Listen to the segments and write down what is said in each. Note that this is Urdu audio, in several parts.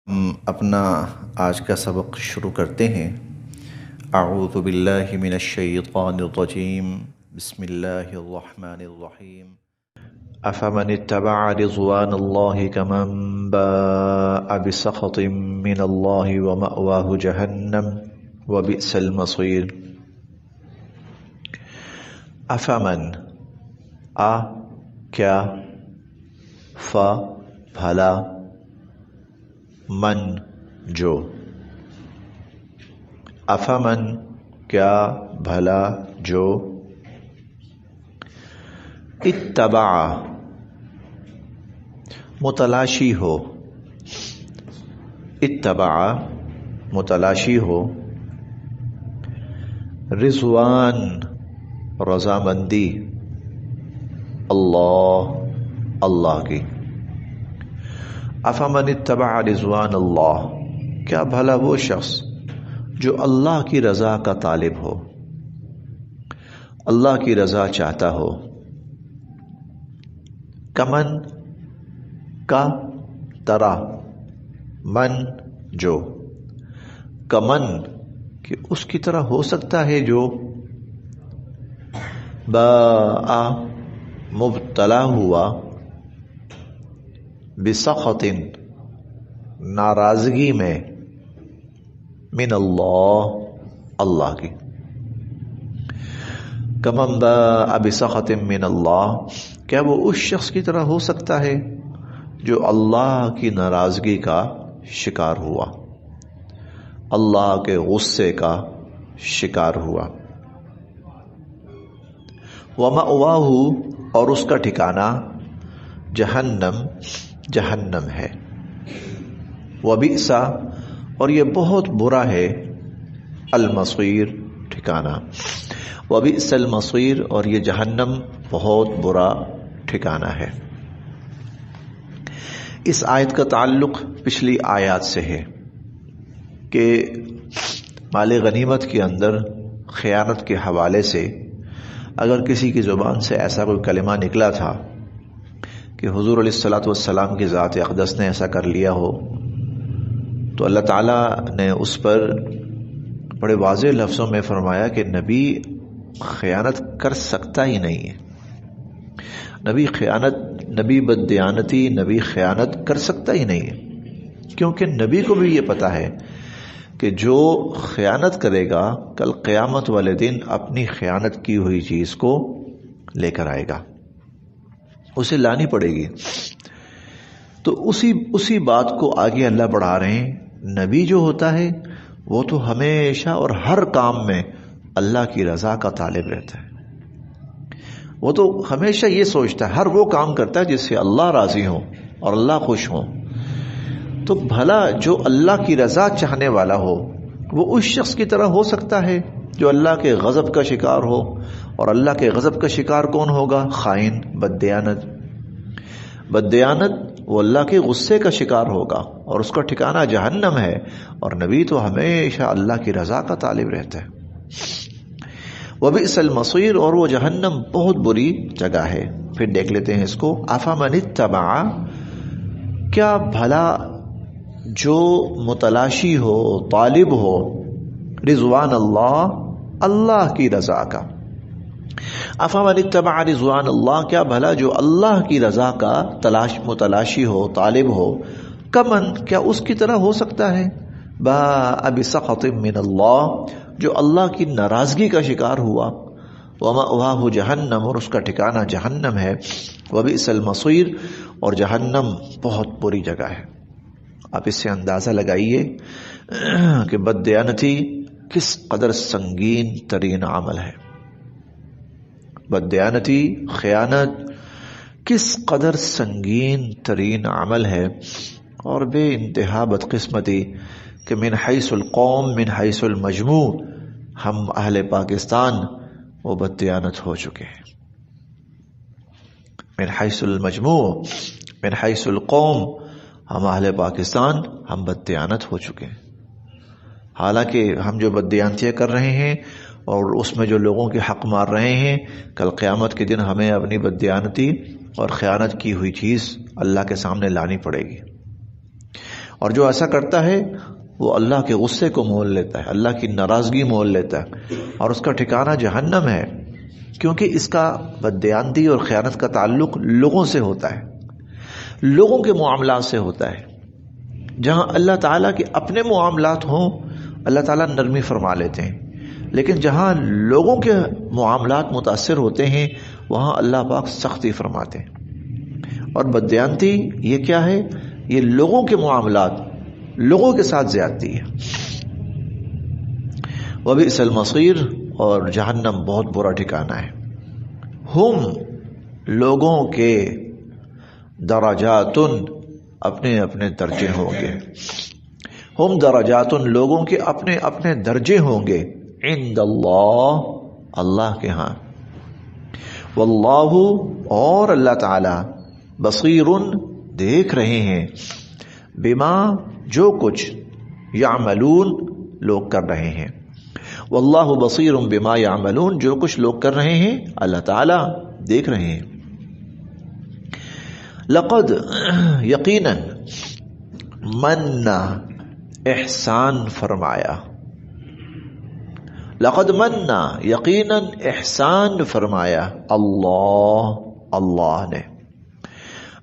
ہم اپنا آج کا سبق شروع کرتے ہیں۔ اعوذ باللہ من الشیطان الرجیم، بسم اللہ الرحمن الرحیم۔ افمن اتبع رضوان اللہ کمن باء بسخط من اللہ ومأواہ جہنم وبئس المصیر۔ افمن کیا، بھلا، من جو، افمن کیا بھلا جو، اتبع متلاشی ہو، اتبع متلاشی ہو، رضوان رضامندی، اللہ کی، افمن اتبع رضوان اللہ کیا بھلا وہ شخص جو اللہ کی رضا کا طالب ہو، اللہ کی رضا چاہتا ہو، کمن کا طرح، من جو، کمن کہ اس کی طرح ہو سکتا ہے جو، باء مبتلا ہوا، بسخط ناراضگی میں، من اللہ کی، کمن باء بسخط من اللہ کیا وہ اس شخص کی طرح ہو سکتا ہے جو اللہ کی ناراضگی کا شکار ہوا، اللہ کے غصے کا شکار ہوا، ومأواہ اور اس کا ٹھکانہ جہنم ہے، وبئس اور یہ بہت برا ہے، المصیر ٹھکانہ، وبئس المصیر اور یہ جہنم بہت برا ٹھکانہ ہے۔ اس آیت کا تعلق پچھلی آیات سے ہے کہ مال غنیمت کے اندر خیانت کے حوالے سے اگر کسی کی زبان سے ایسا کوئی کلمہ نکلا تھا کہ حضور علیہ الصلوۃ والسلام کی ذات اقدس نے ایسا کر لیا ہو، تو اللہ تعالیٰ نے اس پر بڑے واضح لفظوں میں فرمایا کہ نبی خیانت کر سکتا ہی نہیں ہے، نبی بددیانتی، نبی خیانت کر سکتا ہی نہیں ہے، کیونکہ نبی کو بھی یہ پتا ہے کہ جو خیانت کرے گا کل قیامت والے دن اپنی خیانت کی ہوئی چیز کو لے کر آئے گا، اسے لانی پڑے گی۔ تو اسی بات کو آگے اللہ بڑھا رہے ہیں، نبی جو ہوتا ہے وہ تو ہمیشہ اور ہر کام میں اللہ کی رضا کا طالب رہتا ہے، وہ تو ہمیشہ یہ سوچتا ہے، ہر وہ کام کرتا ہے جس سے اللہ راضی ہو اور اللہ خوش ہو۔ تو بھلا جو اللہ کی رضا چاہنے والا ہو وہ اس شخص کی طرح ہو سکتا ہے جو اللہ کے غضب کا شکار ہو، اور اللہ کے غضب کا شکار کون ہوگا؟ خائن، بددیانت وہ اللہ کے غصے کا شکار ہوگا اور اس کا ٹھکانہ جہنم ہے، اور نبی تو ہمیشہ اللہ کی رضا کا طالب رہتا ہے۔ وبئس المصیر اور وہ جہنم بہت بری جگہ ہے۔ پھر دیکھ لیتے ہیں اس کو، افمن اتبع کیا بھلا جو متلاشی ہو، طالب ہو، رضوان اللہ کی رضا کا، افمن اتبع رضوان اللہ کیا بھلا جو اللہ کی رضا کا متلاشی ہو، طالب ہو، کمن کیا اس کی طرح ہو سکتا ہے، باء بسخط من اللہ جو اللہ کی ناراضگی کا شکار ہوا، ومأواہ جہنم اور اس کا ٹھکانہ جہنم ہے، وبئس المصیر اور جہنم بہت بری جگہ ہے۔ آپ اس سے اندازہ لگائیے کہ بددیانتی کس قدر سنگین ترین عمل ہے، بددیانتی، خیانت کس قدر سنگین ترین عمل ہے، اور بے انتہا بدقسمتی کہ من حیث القوم، من حیث المجموع ہم اہل پاکستان وہ بددیانت ہو چکے ہیں، من حیث المجموع، من حیث القوم ہم اہل پاکستان ہم بددیانت ہو چکے ہیں۔ حالانکہ ہم جو بددیانتیاں کر رہے ہیں اور اس میں جو لوگوں کے حق مار رہے ہیں، کل قیامت کے دن ہمیں اپنی بددیانتی اور خیانت کی ہوئی چیز اللہ کے سامنے لانی پڑے گی۔ اور جو ایسا کرتا ہے وہ اللہ کے غصے کو مول لیتا ہے، اللہ کی ناراضگی مول لیتا ہے، اور اس کا ٹھکانہ جہنم ہے، کیونکہ اس کا بددیانتی اور خیانت کا تعلق لوگوں سے ہوتا ہے، لوگوں کے معاملات سے ہوتا ہے۔ جہاں اللہ تعالیٰ کے اپنے معاملات ہوں اللہ تعالیٰ نرمی فرما لیتے ہیں، لیکن جہاں لوگوں کے معاملات متاثر ہوتے ہیں وہاں اللہ پاک سختی فرماتے ہیں۔ اور بددیانتی یہ کیا ہے؟ یہ لوگوں کے معاملات، لوگوں کے ساتھ زیادتی ہے۔ وبئس المصیر، اور جہنم بہت برا ٹھکانہ ہے۔ ہم لوگوں کے درجات، اپنے اپنے درجے ہوں گے، ہم درجات، لوگوں کے اپنے اپنے درجے ہوں گے، عند اللہ، اللہ کے ہاں، واللہ، اور اللہ تعالی، بصیر، دیکھ رہے ہیں، بما، جو کچھ، یعملون، لوگ کر رہے ہیں، واللہ بصیر بما یعملون، جو کچھ لوگ کر رہے ہیں اللہ تعالی دیکھ رہے ہیں۔ لقد، یقیناً، من، احسان فرمایا، لقد من، یقیناً احسان فرمایا، اللہ نے،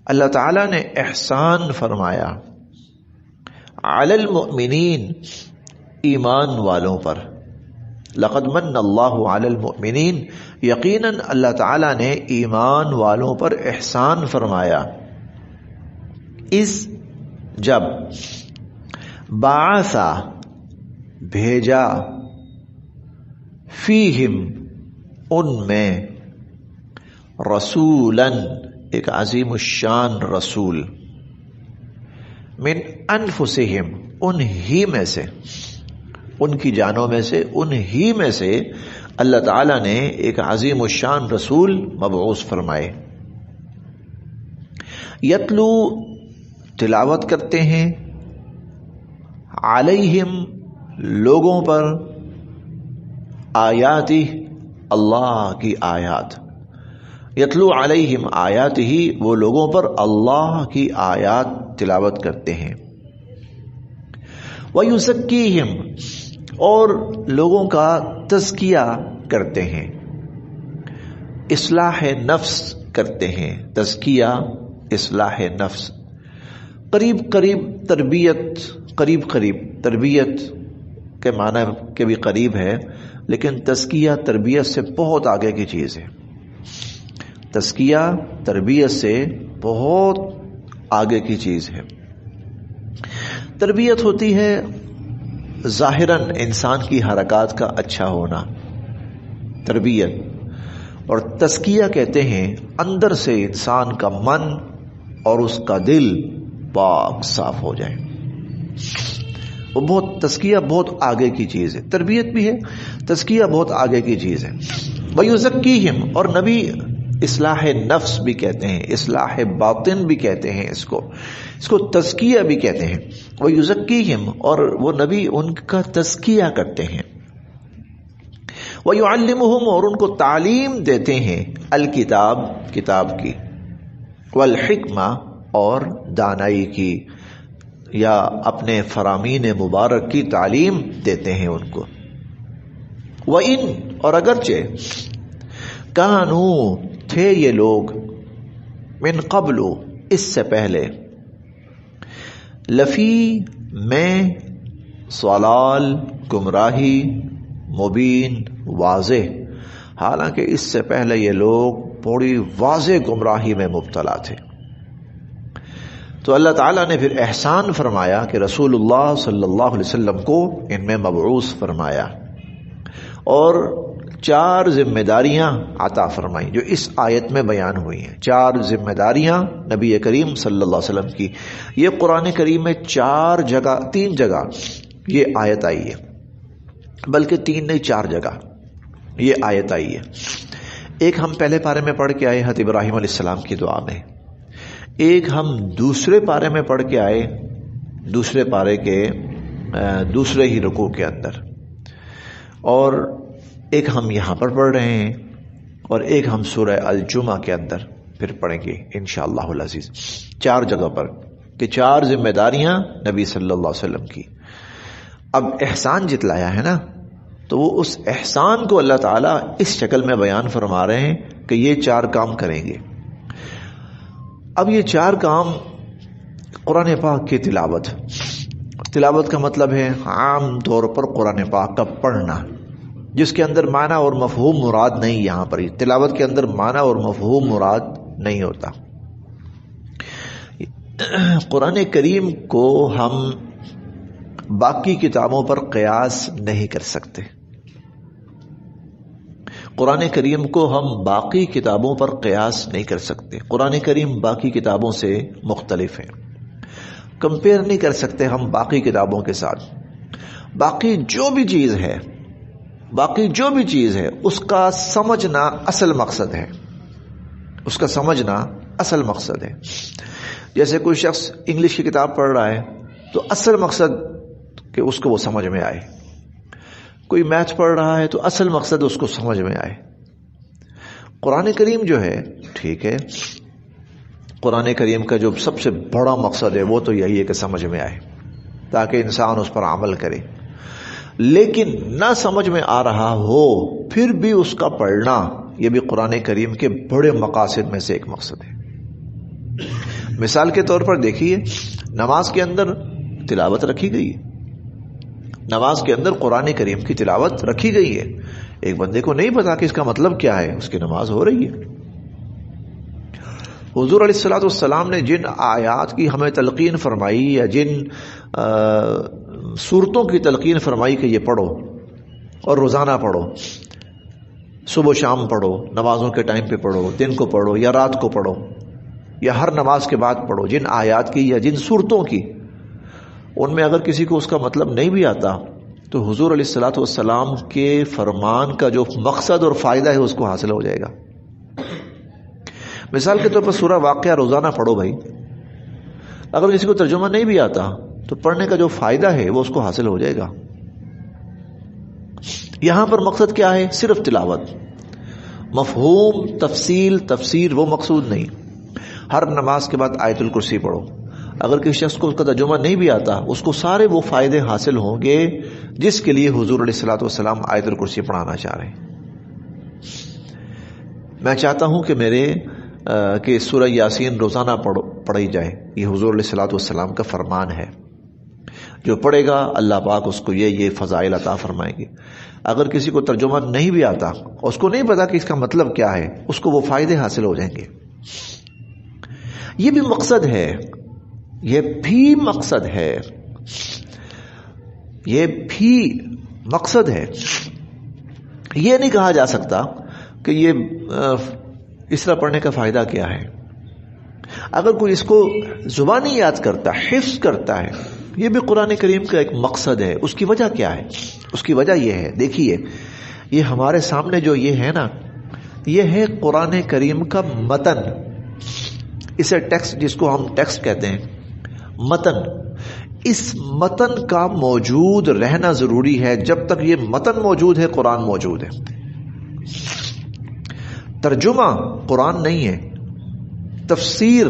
اللہ تعالی نے احسان فرمایا، علی المؤمنین، ایمان والوں پر، لقد من اللہ علی المؤمنین، یقیناً اللہ تعالی نے ایمان والوں پر احسان فرمایا، اس، جب، بعث، بھیجا، فیہم، ان میں، رسولاً، ایک عظیم الشان رسول، من انفسہم، ان ہی میں سے، ان کی جانوں میں سے، ان ہی میں سے اللہ تعالیٰ نے ایک عظیم الشان رسول مبعوث فرمائے، یتلو، تلاوت کرتے ہیں، علیہم، لوگوں پر، آیاتی، اللہ کی آیات، یتلو علیہم آیاتہ، وہ لوگوں پر اللہ کی آیات تلاوت کرتے ہیں، وَيُزَكِّيهِمْ، اور لوگوں کا تزکیہ کرتے ہیں، اصلاح نفس کرتے ہیں، تزکیہ، اصلاح نفس، قریب قریب تربیت، قریب قریب تربیت کے معنی کے بھی قریب ہے، لیکن تزکیہ تربیت سے بہت آگے کی چیز ہے، تزکیہ تربیت سے بہت آگے کی چیز ہے۔ تربیت ہوتی ہے ظاہراً انسان کی حرکات کا اچھا ہونا، تربیت، اور تزکیہ کہتے ہیں اندر سے انسان کا من اور اس کا دل پاک صاف ہو جائے، وہ بہت، تزکیہ بہت آگے کی چیز ہے، تربیت بھی ہے، تزکیہ بہت آگے کی چیز ہے۔ وَيُزَكِّيهِمْ، اور نبی اصلاح نفس بھی کہتے ہیں، اصلاح باطن بھی کہتے ہیں، اس کو تزکیہ بھی کہتے ہیں، وَيُزَكِّيهِمْ، اور وہ نبی ان کا تزکیہ کرتے ہیں، وَيُعَلِّمُهُمْ، اور ان کو تعلیم دیتے ہیں، الکتاب، کتاب کی، والحکمہ، اور دانائی کی، یا اپنے فرامین مبارک کی تعلیم دیتے ہیں ان کو۔ وَإِن، اور اگرچہ، کانوا، تھے یہ لوگ، من قبل، اس سے پہلے، لفی، میں، ضلال، گمراہی، مبین، واضح، حالانکہ اس سے پہلے یہ لوگ بڑی واضح گمراہی میں مبتلا تھے۔ تو اللہ تعالیٰ نے پھر احسان فرمایا کہ رسول اللہ صلی اللہ علیہ وسلم کو ان میں مبعوث فرمایا، اور 4 ذمہ داریاں عطا فرمائیں جو اس آیت میں بیان ہوئی ہیں، 4 ذمہ داریاں نبی کریم صلی اللہ علیہ وسلم کی۔ یہ قرآن کریم میں 3 جگہ یہ آیت آئی ہے، بلکہ 3 نہیں 4 جگہ یہ آیت آئی ہے۔ ایک ہم پہلے پارے میں پڑھ کے آئے حضرت ابراہیم علیہ السلام کی دعا میں، ایک ہم دوسرے پارے میں پڑھ کے آئے، دوسرے پارے کے دوسرے ہی رکوع کے اندر، اور ایک ہم یہاں پر پڑھ رہے ہیں، اور ایک ہم سورہ الجمعہ کے اندر پھر پڑھیں گے انشاءاللہ العزیز، 4 جگہ پر۔ کہ 4 ذمہ داریاں نبی صلی اللہ علیہ وسلم کی. اب احسان جتلایا ہے نا، تو وہ اس احسان کو اللہ تعالیٰ اس شکل میں بیان فرما رہے ہیں کہ یہ 4 کام کریں گے. اب یہ 4 کام قرآن پاک کی تلاوت کا مطلب ہے عام طور پر قرآن پاک کا پڑھنا، جس کے اندر معنی اور مفہوم مراد نہیں. یہاں پر تلاوت کے اندر معنی اور مفہوم مراد نہیں ہوتا. قرآن کریم کو ہم باقی کتابوں پر قیاس نہیں کر سکتے. قرآن کریم کو ہم باقی کتابوں پر قیاس نہیں کر سکتے. قرآن کریم باقی کتابوں سے مختلف ہے، کمپیئر نہیں کر سکتے ہم باقی کتابوں کے ساتھ. باقی جو بھی چیز ہے اس کا سمجھنا اصل مقصد ہے. اس کا سمجھنا اصل مقصد ہے. جیسے کوئی شخص انگلش کی کتاب پڑھ رہا ہے تو اصل مقصد کہ اس کو وہ سمجھ میں آئے. کوئی میتھ پڑھ رہا ہے تو اصل مقصد اس کو سمجھ میں آئے. قرآن کریم جو ہے ٹھیک ہے، قرآن کریم کا جو سب سے بڑا مقصد ہے وہ تو یہی ہے کہ سمجھ میں آئے تاکہ انسان اس پر عمل کرے. لیکن نہ سمجھ میں آ رہا ہو پھر بھی اس کا پڑھنا، یہ بھی قرآن کریم کے بڑے مقاصد میں سے ایک مقصد ہے. مثال کے طور پر دیکھیے، نماز کے اندر تلاوت رکھی گئی ہے. نماز کے اندر قرآن کریم کی تلاوت رکھی گئی ہے. ایک بندے کو نہیں پتا کہ اس کا مطلب کیا ہے، اس کی نماز ہو رہی ہے. حضور علیہ الصلوۃ والسلام نے جن آیات کی ہمیں تلقین فرمائی یا جن سورتوں کی تلقین فرمائی کہ یہ پڑھو اور روزانہ پڑھو، صبح و شام پڑھو، نمازوں کے ٹائم پہ پڑھو، دن کو پڑھو یا رات کو پڑھو یا ہر نماز کے بعد پڑھو، جن آیات کی یا جن سورتوں کی، ان میں اگر کسی کو اس کا مطلب نہیں بھی آتا تو حضور علیہ الصلوۃ والسلام کے فرمان کا جو مقصد اور فائدہ ہے اس کو حاصل ہو جائے گا. مثال کے طور پر سورہ واقعہ روزانہ پڑھو بھائی. اگر کسی کو ترجمہ نہیں بھی آتا تو پڑھنے کا جو فائدہ ہے وہ اس کو حاصل ہو جائے گا. یہاں پر مقصد کیا ہے؟ صرف تلاوت. مفہوم، تفسیر وہ مقصود نہیں. ہر نماز کے بعد آیت الکرسی پڑھو. اگر کسی شخص کو اس کا ترجمہ نہیں بھی آتا اس کو سارے وہ فائدے حاصل ہوں گے جس کے لیے حضور علیہ الصلوۃ والسلام آیت الکرسی پڑھانا چاہ رہے ہیں. میں چاہتا ہوں کہ سورہ یاسین روزانہ پڑھی جائے. یہ حضور علیہ الصلوۃ والسلام کا فرمان ہے. جو پڑھے گا اللہ پاک اس کو یہ فضائل عطا فرمائیں گے. اگر کسی کو ترجمہ نہیں بھی آتا، اس کو نہیں پتا کہ اس کا مطلب کیا ہے، اس کو وہ فائدے حاصل ہو جائیں گے. یہ بھی مقصد ہے، یہ بھی مقصد ہے. یہ نہیں کہا جا سکتا کہ یہ اس طرح پڑھنے کا فائدہ کیا ہے. اگر کوئی اس کو زبانی یاد کرتا، حفظ کرتا ہے، یہ بھی قرآن کریم کا ایک مقصد ہے. اس کی وجہ کیا ہے؟ اس کی وجہ یہ ہے، دیکھیے یہ ہمارے سامنے جو یہ ہے نا، یہ ہے قرآن کریم کا متن. اسے ٹیکسٹ، جس کو ہم ٹیکسٹ کہتے ہیں، متن. اس متن کا موجود رہنا ضروری ہے. جب تک یہ متن موجود ہے قرآن موجود ہے. ترجمہ قرآن نہیں ہے، تفسیر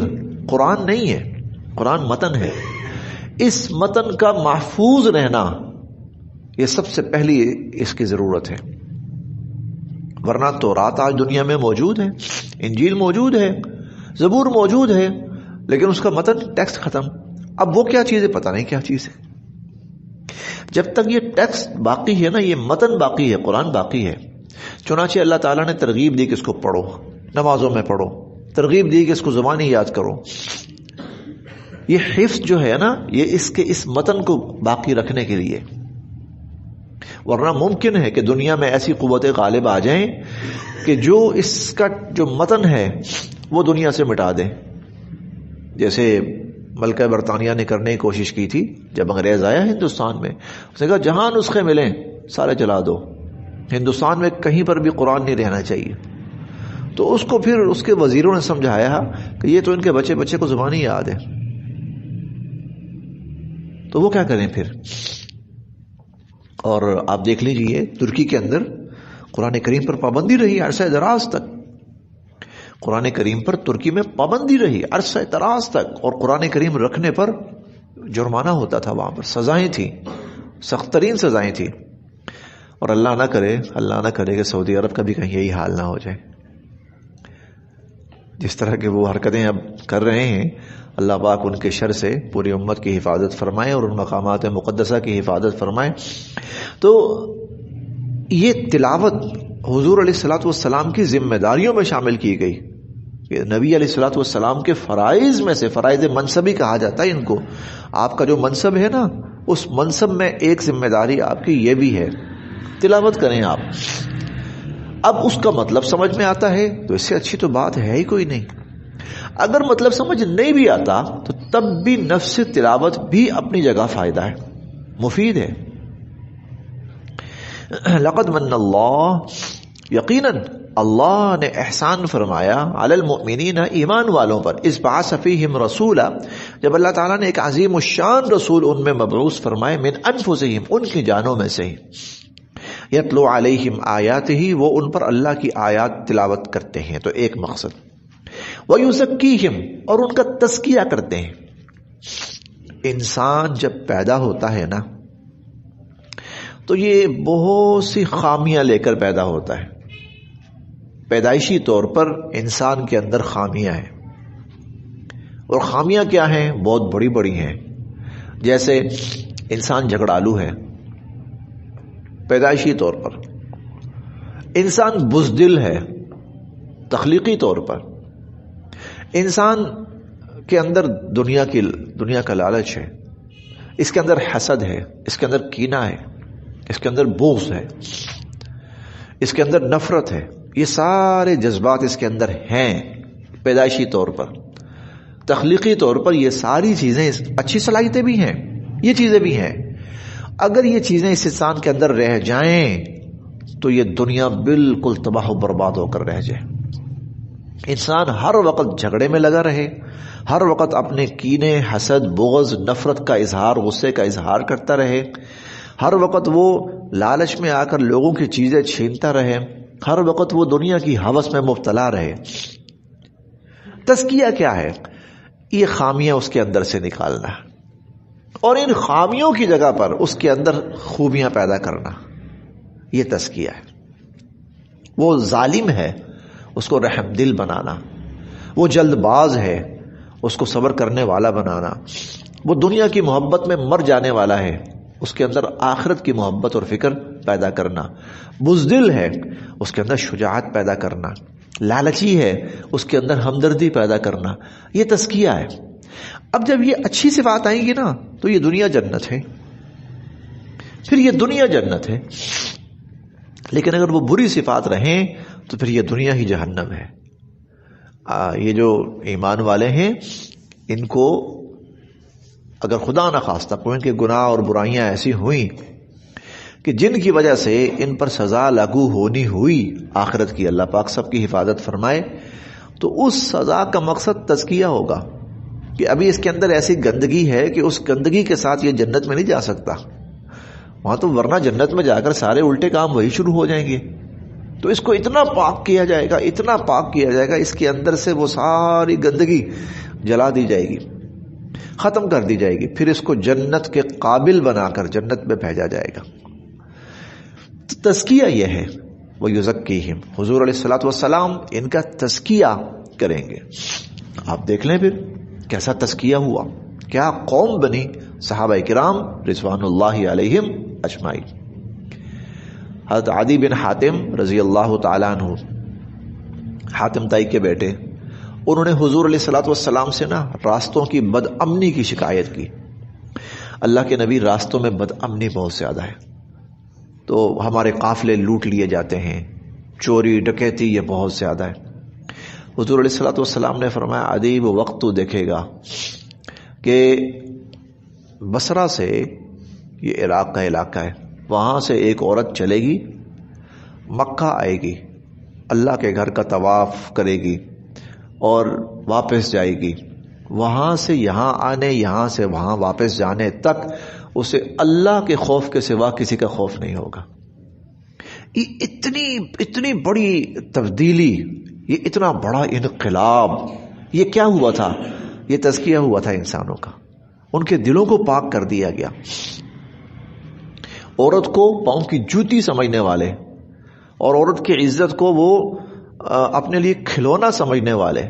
قرآن نہیں ہے، قرآن متن ہے. اس متن کا محفوظ رہنا یہ سب سے پہلی اس کی ضرورت ہے. ورنہ تورات آج دنیا میں موجود ہے، انجیل موجود ہے، زبور موجود ہے، لیکن اس کا متن ٹیکسٹ ختم. اب وہ کیا چیز ہے؟ پتہ نہیں کیا چیز ہے. جب تک یہ ٹیکسٹ باقی ہے نا، یہ متن باقی ہے، قرآن باقی ہے. چنانچہ اللہ تعالیٰ نے ترغیب دی کہ اس کو پڑھو، نمازوں میں پڑھو. ترغیب دی کہ اس کو زبانی یاد کرو. یہ حفظ جو ہے نا، یہ اس متن کو باقی رکھنے کے لیے. ورنہ ممکن ہے کہ دنیا میں ایسی قوتیں غالب آ جائیں کہ جو اس کا جو متن ہے وہ دنیا سے مٹا دیں. جیسے ملکہ برطانیہ نے کرنے کی کوشش کی تھی جب انگریز آیا ہندوستان میں. اس نے کہا جہاں نسخے ملیں سارے جلا دو، ہندوستان میں کہیں پر بھی قرآن نہیں رہنا چاہیے. تو اس کو پھر اس کے وزیروں نے سمجھایا کہ یہ تو ان کے بچے کو زبانی یاد ہے، تو وہ کیا کریں پھر. اور آپ دیکھ لیجئے ترکی کے اندر قرآن کریم پر پابندی رہی عرصہ دراز تک. قرآن کریم پر ترکی میں پابندی رہی عرصہ دراز تک، اور قرآن کریم رکھنے پر جرمانہ ہوتا تھا، وہاں پر سزائیں تھیں، سخت ترین سزائیں تھیں. اور اللہ نہ کرے کہ سعودی عرب کا بھی کہیں یہی حال نہ ہو جائے. جس طرح کے وہ حرکتیں اب کر رہے ہیں، اللہ پاک ان کے شر سے پوری امت کی حفاظت فرمائے اور ان مقامات مقدسہ کی حفاظت فرمائے. تو یہ تلاوت حضور علیہ الصلوۃ والسلام کی ذمہ داریوں میں شامل کی گئی. کہ نبی علیہ الصلوۃ والسلام کے فرائض میں سے، فرائض منصبی کہا جاتا ہے ان کو. آپ کا جو منصب ہے نا، اس منصب میں ایک ذمہ داری آپ کی یہ بھی ہے، تلاوت کریں آپ. اب اس کا مطلب سمجھ میں آتا ہے تو اس سے اچھی تو بات ہے ہی کوئی نہیں. اگر مطلب سمجھ نہیں بھی آتا تو تب بھی نفس تلاوت بھی اپنی جگہ فائدہ ہے، مفید ہے. لقد من اللہ، یقیناً اللہ نے احسان فرمایا علی المؤمنین، ایمان والوں پر، اذ بعث فیہم رسولا، جب اللہ تعالیٰ نے ایک عظیم الشان رسول ان میں مبعوث فرمائے، من انفسہم، ان کی جانوں میں سے ہی، یتلو علیہم آیاتہ، وہ ان پر اللہ کی آیات تلاوت کرتے ہیں. تو ایک مقصد، ویزکیہم، اور ان کا تزکیہ کرتے ہیں. انسان جب پیدا ہوتا ہے نا تو یہ بہت سی خامیاں لے کر پیدا ہوتا ہے. پیدائشی طور پر انسان کے اندر خامیاں ہیں، اور خامیاں کیا ہیں؟ بہت بڑی بڑی ہیں. جیسے انسان جھگڑالو ہے پیدائشی طور پر، انسان بزدل ہے تخلیقی طور پر، انسان کے اندر دنیا کا لالچ ہے، اس کے اندر حسد ہے، اس کے اندر کینہ ہے، اس کے اندر بغض ہے، اس کے اندر نفرت ہے. یہ سارے جذبات اس کے اندر ہیں پیدائشی طور پر. تخلیقی طور پر یہ ساری چیزیں، اچھی صلاحیتیں بھی ہیں، یہ چیزیں بھی ہیں. اگر یہ چیزیں اس انسان کے اندر رہ جائیں تو یہ دنیا بالکل تباہ و برباد ہو کر رہ جائے. انسان ہر وقت جھگڑے میں لگا رہے، ہر وقت اپنے کینے، حسد، بغض، نفرت کا اظہار، غصے کا اظہار کرتا رہے، ہر وقت وہ لالچ میں آ کر لوگوں کی چیزیں چھینتا رہے، ہر وقت وہ دنیا کی ہوس میں مبتلا رہے. تزکیہ کیا ہے؟ یہ خامیاں اس کے اندر سے نکالنا، اور ان خامیوں کی جگہ پر اس کے اندر خوبیاں پیدا کرنا، یہ تزکیہ ہے. وہ ظالم ہے، اس کو رحم دل بنانا. وہ جلد باز ہے، اس کو صبر کرنے والا بنانا. وہ دنیا کی محبت میں مر جانے والا ہے، اس کے اندر آخرت کی محبت اور فکر پیدا کرنا. بزدل ہے، اس کے اندر شجاعت پیدا کرنا. لالچی ہے، اس کے اندر ہمدردی پیدا کرنا. یہ تزکیہ ہے. اب جب یہ اچھی صفات آئیں گی نا تو یہ دنیا جنت ہے، پھر یہ دنیا جنت ہے. لیکن اگر وہ بری صفات رہیں تو پھر یہ دنیا ہی جہنم ہے. یہ جو ایمان والے ہیں، ان کو اگر خدا نخواستہ کوئی ان کے گناہ اور برائیاں ایسی ہوئیں کہ جن کی وجہ سے ان پر سزا لاگو ہونی ہوئی آخرت کی، اللہ پاک سب کی حفاظت فرمائے، تو اس سزا کا مقصد تزکیہ ہوگا کہ ابھی اس کے اندر ایسی گندگی ہے کہ اس گندگی کے ساتھ یہ جنت میں نہیں جا سکتا. وہاں تو ورنہ جنت میں جا کر سارے الٹے کام وہی شروع ہو جائیں گے. تو اس کو اتنا پاک کیا جائے گا، اتنا پاک کیا جائے گا، اس کے اندر سے وہ ساری گندگی جلا دی جائے گی، ختم کر دی جائے گی، پھر اس کو جنت کے قابل بنا کر جنت میں بھیجا جائے گا. تزکیہ یہ ہے. وَيُزَكِّيهِمْ، حضور علیہ الصلوۃ والسلام ان کا تزکیہ کریں گے. آپ دیکھ لیں پھر کیسا تزکیہ ہوا، کیا قوم بنی صحابہ کرام رضوان اللہ علیہم اجمعین. حضرت عدی بن حاتم رضی اللہ تعالیٰ عنہ، حاتم تائی کے بیٹے، انہوں نے حضور علیہ الصلوۃ والسلام سے نا راستوں کی بد امنی کی شکایت کی. اللہ کے نبی، راستوں میں بد امنی بہت زیادہ ہے، تو ہمارے قافلے لوٹ لیے جاتے ہیں، چوری ڈکیتی یہ بہت زیادہ ہے. حضور علیہ الصلوۃ والسلام نے فرمایا، عدی وہ وقت تو دیکھے گا کہ بصرہ سے، یہ عراق کا علاقہ ہے، وہاں سے ایک عورت چلے گی، مکہ آئے گی، اللہ کے گھر کا طواف کرے گی اور واپس جائے گی. وہاں سے یہاں آنے، یہاں سے وہاں واپس جانے تک اسے اللہ کے خوف کے سوا کسی کا خوف نہیں ہوگا. اتنی بڑی تبدیلی یہ اتنا بڑا انقلاب، یہ کیا ہوا تھا؟ یہ تزکیہ ہوا تھا انسانوں کا، ان کے دلوں کو پاک کر دیا گیا. عورت کو پاؤں کی جوتی سمجھنے والے اور عورت کی عزت کو وہ اپنے لیے کھلونا سمجھنے والے،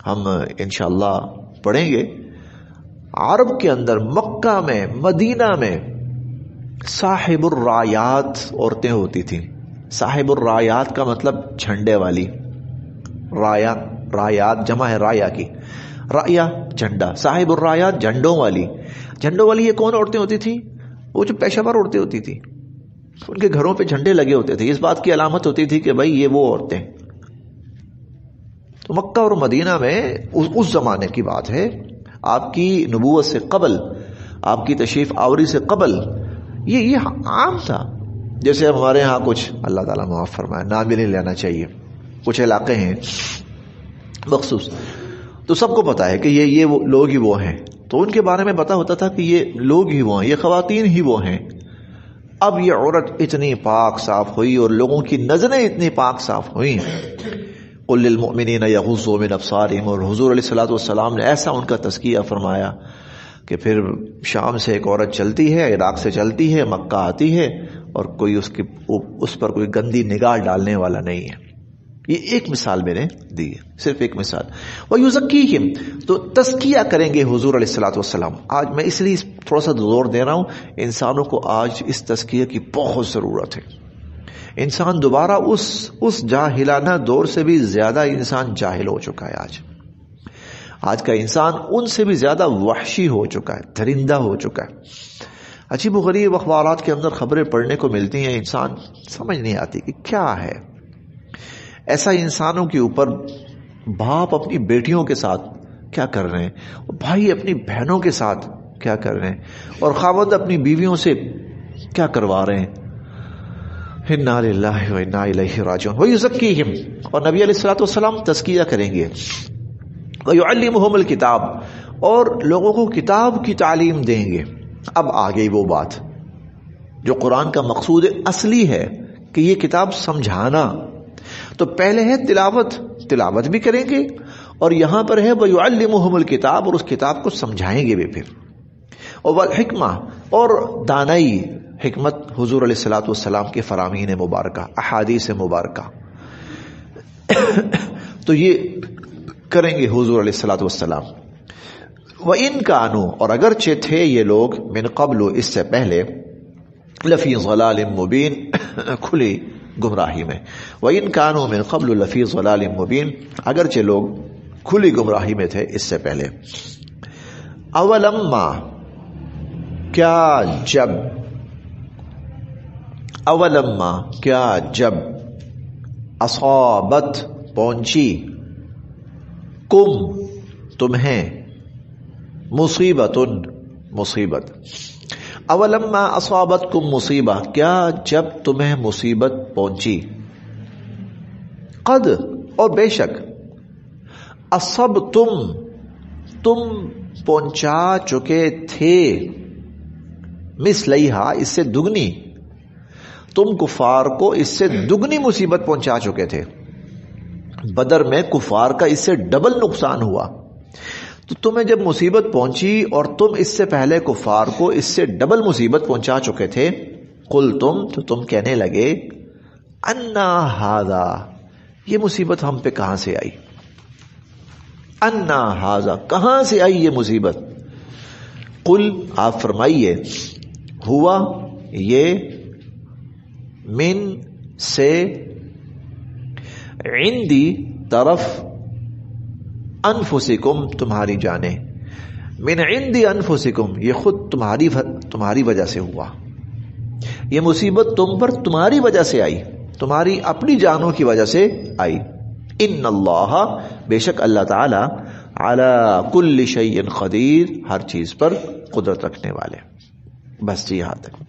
ہم انشاءاللہ پڑھیں گے. عرب کے اندر مکہ میں، مدینہ میں صاحب الرایات عورتیں ہوتی تھیں. صاحب الرایات کا مطلب جھنڈے والی، رایات جمع ہے رایا کی، رایا جھنڈا، صاحب الرایات جھنڈوں والی. جھنڈوں والی یہ کون عورتیں ہوتی تھیں؟ وہ جو پیشہ ور عورتیں ہوتی تھیں، ان کے گھروں پہ جھنڈے لگے ہوتے تھے، اس بات کی علامت ہوتی تھی کہ بھائی یہ وہ عورتیں. تو مکہ اور مدینہ میں اس زمانے کی بات ہے، آپ کی نبوت سے قبل، آپ کی تشریف آوری سے قبل یہ عام تھا. جیسے ہمارے ہاں کچھ، اللہ تعالیٰ معاف فرمائے، نام بھی نہیں لینا چاہیے، کچھ علاقے ہیں مخصوص، تو سب کو پتا ہے کہ یہ وہ لوگ ہی وہ ہیں، تو ان کے بارے میں پتا ہوتا تھا کہ یہ لوگ ہی وہ ہیں، یہ خواتین ہی وہ ہیں. اب یہ عورت اتنی پاک صاف ہوئی اور لوگوں کی نظریں اتنی پاک صاف ہوئی. قل للمؤمنین یغضوا من ابصارہم، اور حضور علیہ الصلوۃ والسلام نے ایسا ان کا تزکیہ فرمایا کہ پھر شام سے ایک عورت چلتی ہے، عراق سے چلتی ہے، مکہ آتی ہے، اور کوئی اس پر کوئی گندی نگاہ ڈالنے والا نہیں ہے. یہ ایک مثال میں نے دی ہے، صرف ایک مثال. وَيُزَكِّيهِمْ، تو تزکیہ کریں گے حضور علیہ الصلوۃ والسلام. آج میں اس لیے تھوڑا سا زور دے رہا ہوں، انسانوں کو آج اس تزکیہ کی بہت ضرورت ہے. انسان دوبارہ اس جاہلانہ دور سے بھی زیادہ انسان جاہل ہو چکا ہے. آج کا انسان ان سے بھی زیادہ وحشی ہو چکا ہے، درندہ ہو چکا ہے. عجیب و غریب اخبارات کے اندر خبریں پڑھنے کو ملتی ہیں، انسان سمجھ نہیں آتی کہ کیا ہے. ایسا انسانوں کے اوپر باپ اپنی بیٹیوں کے ساتھ کیا کر رہے ہیں، بھائی اپنی بہنوں کے ساتھ کیا کر رہے ہیں، اور خاوند اپنی بیویوں سے کیا کروا رہے ہیں. انا للہ و انا الیہ راجعون. ویزکیہم، اور نبی علیہ الصلوۃ والسلام تزکیہ کریں گے. ویعلمہم الکتاب، اور لوگوں کو کتاب کی تعلیم دیں گے. اب آ گئی وہ بات جو قرآن کا مقصود اصلی ہے کہ یہ کتاب سمجھانا. تو پہلے ہے تلاوت بھی کریں گے، اور یہاں پر ہے وَيُعَلِّمُهُمُ الْكِتَابَ، اور اس کتاب کو سمجھائیں گے بھی پھر. اور والحکمہ، اور دانائی، حکمت حضور علیہ الصلوۃ والسلام کے فرامین مبارکہ، احادیث مبارکہ، تو یہ کریں گے حضور علیہ الصلوۃ والسلام. وَإِن كَانُوا، اور اگرچہ تھے یہ لوگ من قبل، اس سے پہلے، لفی ضلال مبین، کھلی گمراہی میں. وَإِن كَانُوا مِن قَبْلُ لَفِي ضَلَالٍ مُبِينٍ، اگرچہ لوگ کھلی گمراہی میں تھے اس سے پہلے. اولما، کیا جب، اولما کیا جب، اصابت پہنچی، کم تمہیں، مصیبت مصیبت. اولما اصابتکم مصیبہ، کیا جب تمہیں مصیبت پہنچی، قد، اور بے شک، اصبتم، تم پہنچا چکے تھے، مثلیہا، اس سے دگنی، تم کفار کو اس سے دگنی مصیبت پہنچا چکے تھے. بدر میں کفار کا اس سے ڈبل نقصان ہوا. تو تمہیں جب مصیبت پہنچی اور تم اس سے پہلے کفار کو اس سے ڈبل مصیبت پہنچا چکے تھے، قلتم، تو تم کہنے لگے، انا ھذا، یہ مصیبت ہم پہ کہاں سے آئی، انا ھذا، کہاں سے آئی یہ مصیبت. قل، آپ فرمائیے، ہوا، یہ، من، سے، عندی، طرف، انفسکم، تمہاری جانیں، من عندی انفسکم، یہ خود تمہاری وجہ سے ہوا، یہ مصیبت تم پر تمہاری وجہ سے آئی، تمہاری اپنی جانوں کی وجہ سے آئی. ان اللہ، بے شک اللہ تعالی، علی کل شیء قدیر، ہر چیز پر قدرت رکھنے والے. بس جی یہاں تک.